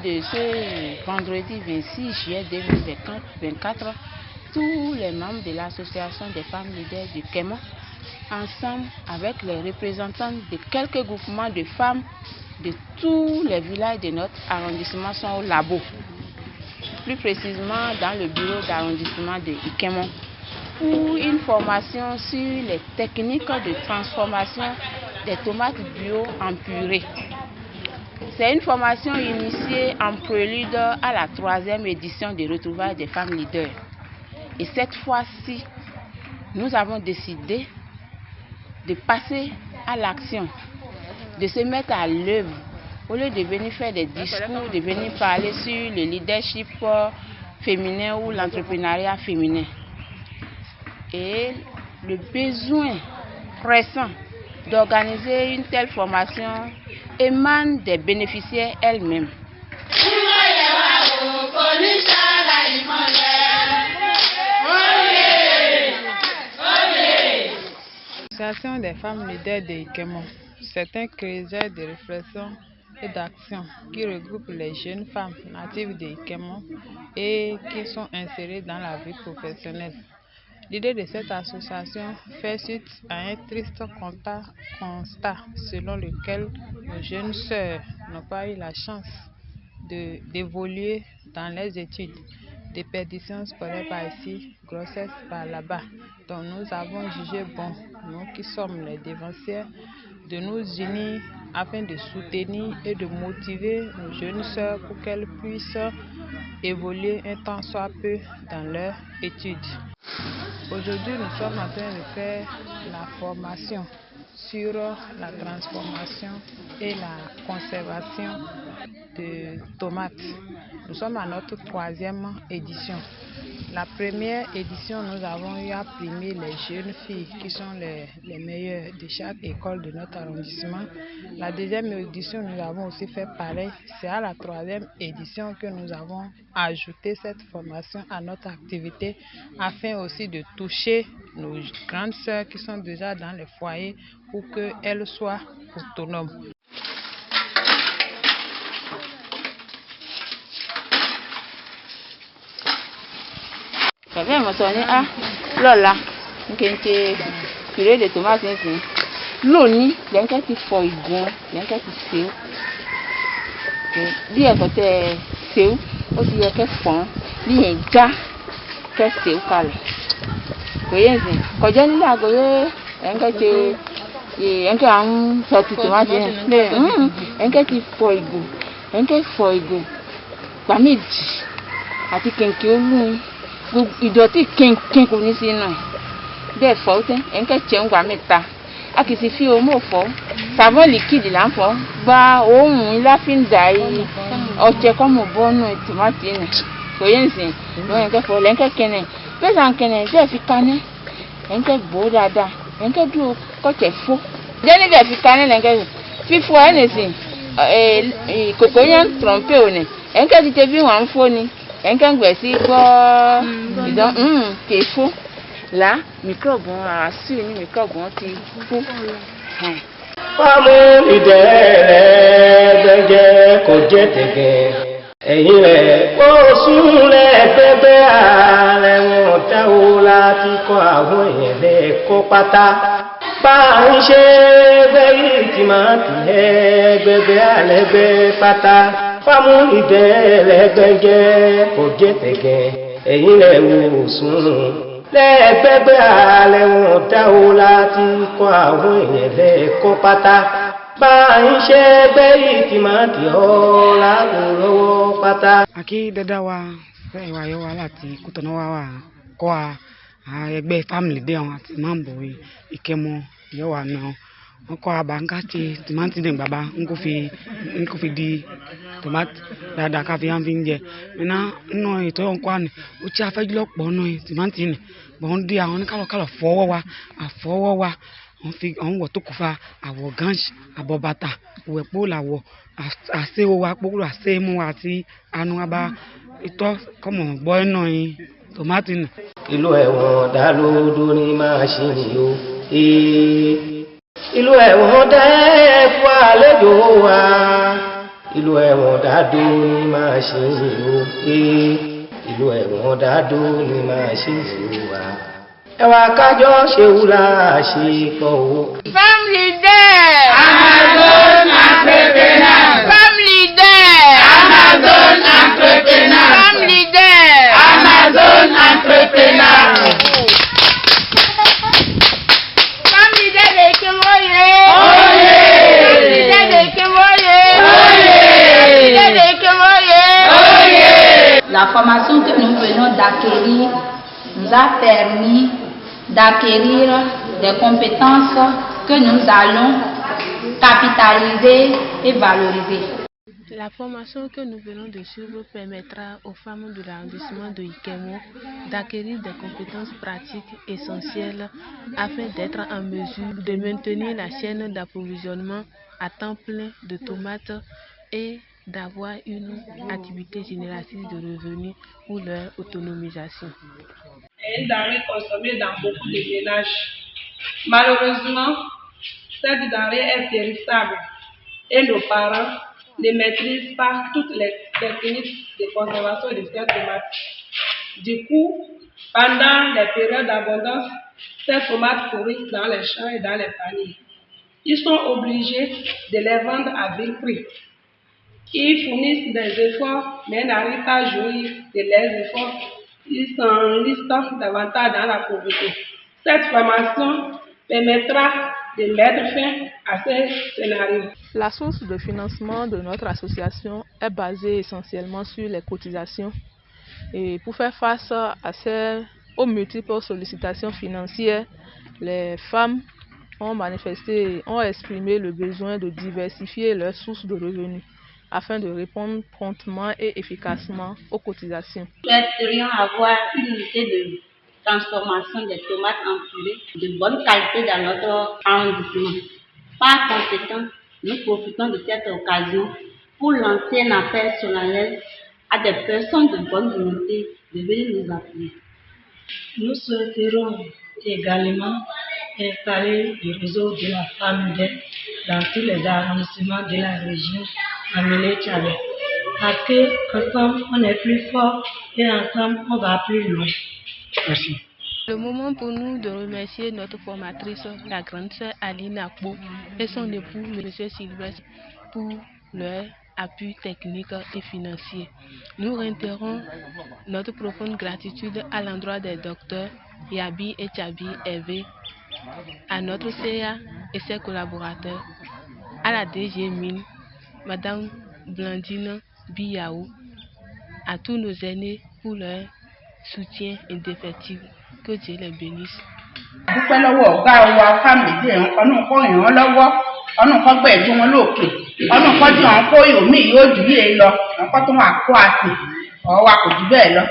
de ce vendredi 26 juillet 2024, tous les membres de l'association des femmes leaders du Kémon, ensemble avec les représentants de quelques groupements de femmes de tous les villages de notre arrondissement sont au labo, plus précisément dans le bureau d'arrondissement de Kémon, pour une formation sur les techniques de transformation des tomates bio en purée. C'est une formation initiée en prélude à la 3e édition des retrouvailles des femmes leaders. Et cette fois-ci, nous avons décidé de passer à l'action, de se mettre à l'œuvre, au lieu de venir faire des discours, de venir parler sur le leadership féminin ou l'entrepreneuriat féminin. Et le besoin pressant d'organiser une telle formation émane des bénéficiaires elles-mêmes. L'association des femmes leaders de Kémon, c'est un creuset de réflexion et d'action qui regroupe les jeunes femmes natives de Kémon et qui sont insérées dans la vie professionnelle. L'idée de cette association fait suite à un triste constat selon lequel nos jeunes sœurs n'ont pas eu la chance d'évoluer dans les études. Déperdition scolaire par ici, grossesse par là-bas. Donc nous avons jugé bon, nous qui sommes les dévancières, de nous unir afin de soutenir et de motiver nos jeunes sœurs pour qu'elles puissent évoluer un temps soit peu dans leurs études. Aujourd'hui, nous sommes en train de faire la formation sur la transformation et la conservation de tomates. Nous sommes à notre 3e édition. La première édition, nous avons eu à primer les jeunes filles qui sont les meilleures de chaque école de notre arrondissement. La 2e édition, nous avons aussi fait pareil. C'est à la 3e édition que nous avons ajouté cette formation à notre activité afin aussi de toucher nos grandes sœurs qui sont déjà dans les foyers pour qu'elles soient autonomes. Bien, Lola, purée de tomates, l'oni, qui feuille bon, qui séo. Bien côté séo, aussi il y a que fond, il y a déjà que séo calme. Voyez, quand j'ai là, un sorti tomate, qui feuille bon, pas midi, à ti qu'un ìdọ̀tí kínkín kò ní sínú ẹ̀ bẹ́ẹ̀ fọ́ tẹ́ ẹ̀ńkẹ́ tiẹ̀ ń gbà mẹ́ta a kì í sì fi omo fọ́ savon liquide là ń fọ́ bá òórùn láfíńdà yìí ọ̀tẹ̀ kọ́mọ̀ bọ́nú tòmátì nì kò yé nsìn lọ́wọ́ ẹ̀ńkẹ́ fọ́ lẹ́ńkẹ́ kẹ́nẹ̀ bẹ́ẹ̀ sàn kẹ́nẹ̀ bẹ́ẹ̀ fi kaná ẹ̀ńkẹ́ gbó dáadáa ẹ̀ńkẹ́ dúró kọ́tẹ̀ fó jẹ́ni bẹ́ẹ̀ fi kaná lẹ́ńkẹ́ fífọ́ ẹ̀ nìsín kòkó yẹn trọ̀mpé òní ẹ̀ńkẹ́ ti tẹ́ bí wọ́n ń fó ni. Un si qui fou là microbe a su ni microbe ti fou Fámú ìdẹ́rẹ́ gbẹ́gẹ́ kò jẹ́ tẹ̀gẹ́ ẹ̀yìn rẹ̀ kó súnlẹ̀ gbẹ́gbẹ́ ààrẹ wọn tẹ́wọ́ láti kọ́ àwọn èèyàn lẹ́ẹ̀kọ́ pátá bá ń ṣe gbẹ́yì tí máa tì ẹ́ gbẹ́gbẹ́ àlẹ́gbẹ́ pátá. Fámú ìdẹ́rẹ́ gbẹ́gẹ́ kò jẹ́ tẹ̀gẹ́ ẹ̀yìn rẹ̀ wò sùn lẹ́ẹ̀gbẹ́gbẹ́ ààrẹ wọn dáwó láti kọ́ àwọn èèyàn lẹ́ẹ̀kọ́ pátá bá ń ṣe gbẹ́yì tí máa tì ọ́ láàbò lọ́wọ́ pátá. Akí dada wa fẹ́ ìwà yọ wa láti Kútọ̀nà wa kọ́ ẹgbẹ́ family dé àwọn àti máa ń bọ̀ Ìkẹ́mọ̀ yọ wa náà. Wọ́n kọ́ àbáńká ṣe tòmátì ní bàbá n kò fi di tòmátì dáadáa ká fi hàn fi ń jẹ nínú nínú ètò ọ̀nkọ́ àná ó ti afẹ́júlọ́pọ̀ nínú tòmátì ní bọ̀n dé àwọn oníkàlọ́kàlọ́ fọwọ́ wa wọ́n wọ̀ tó kù fa àwọ̀ gánṣ àbọ̀ bàtà òwẹ̀pọ̀ làwọ̀ àṣẹ́wó wa kpókòrò àṣẹ́mú àti anu abá ìtọ́ kọ́mọ̀ gbọ́ nínú tòmátì ní. Ìlú ẹ̀wọ̀n dá lódó ní máa ṣe nìyó. Ìlú ẹ̀wọ̀n dá ẹ̀fọ́ àlejò wa ìlú ẹ̀wọ̀n dádó ní máa ṣe ìlú ìlú ẹ̀wọ̀n dádó ní máa ṣe ìlú wa. ẹwà kájọ ṣe wúlà ṣe pọ̀ owó. Family Day! Amazon entrepreneur! Family Day! Amazon entrepreneur! Family Day! Amazon entrepreneur! Family Day de Kemoye! Oye! Family Day de Kemoye! Oye! Family Day de Kemoye! Oye! La formation que nous venons d'acquérir nous a permis d'acquérir des compétences que nous allons capitaliser et valoriser. La formation que nous venons de suivre permettra aux femmes de l'arrondissement de Ikemo d'acquérir des compétences pratiques essentielles afin d'être en mesure de maintenir la chaîne d'approvisionnement à temps plein de tomates et d'avoir une activité génératrice de revenus pour leur autonomisation. Une denrée consommée dans beaucoup de ménages. Malheureusement, cette denrée est périssable et nos parents ne maîtrisent pas toutes les techniques de conservation de ces tomates. Du coup, pendant les périodes d'abondance, ces tomates pourrissent dans les champs et dans les paniers. Ils sont obligés de les vendre à vil prix. Ils fournissent des efforts, mais n'arrivent pas à jouir de leurs efforts. Ils s'enlisent davantage dans la pauvreté. Cette formation permettra de mettre fin à ces scénarios. La source de financement de notre association est basée essentiellement sur les cotisations. Et pour faire face aux multiples sollicitations financières, les femmes ont exprimé le besoin de diversifier leurs sources de revenus afin de répondre promptement et efficacement aux cotisations. Nous souhaiterions avoir une unité de transformation des tomates en purée de bonne qualité dans notre arrondissement. Par conséquent, nous profitons de cette occasion pour lancer un appel solennel à des personnes de bonne volonté de venir nous appuyer. Nous souhaiterons également installer le réseau de la femme d'aide dans tous les arrondissements de la région Amilé-Tchadé. Parce qu'ensemble, on est plus fort et ensemble, on va plus loin. Merci. Le moment pour nous de remercier notre formatrice, la grande sœur Aline Akpo, et son époux, M. Sylvestre, pour leur appui technique et financier. Nous réitérons notre profonde gratitude à l'endroit des docteurs Yabi et Tchabi Hervé, à notre CA et ses collaborateurs, à la DG Mine, Madame Blandine Biaou, à tous nos aînés pour leur soutien indéfectible. Que Dieu les bénisse. Dúpẹ́ lọ́wọ́ ọ̀gá wa Family Day ọ̀nà kọ́ ràn án lọ́wọ́ ọ̀nà kọ́ gbẹ̀jú wọn lókè ọ̀nà kọ́ tí wọ́n kó ìhòmí yóò jù yé lọ ọ̀nà tó wà kó àsè ọ̀wà kò jù bẹ́ẹ̀ lọ.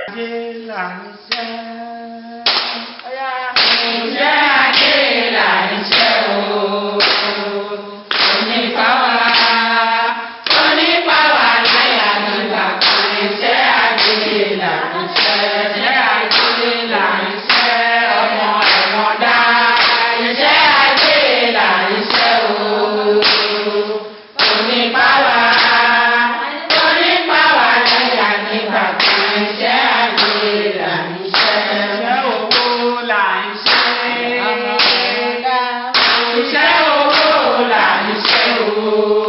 Iṣẹ́ owó là ń ṣe o.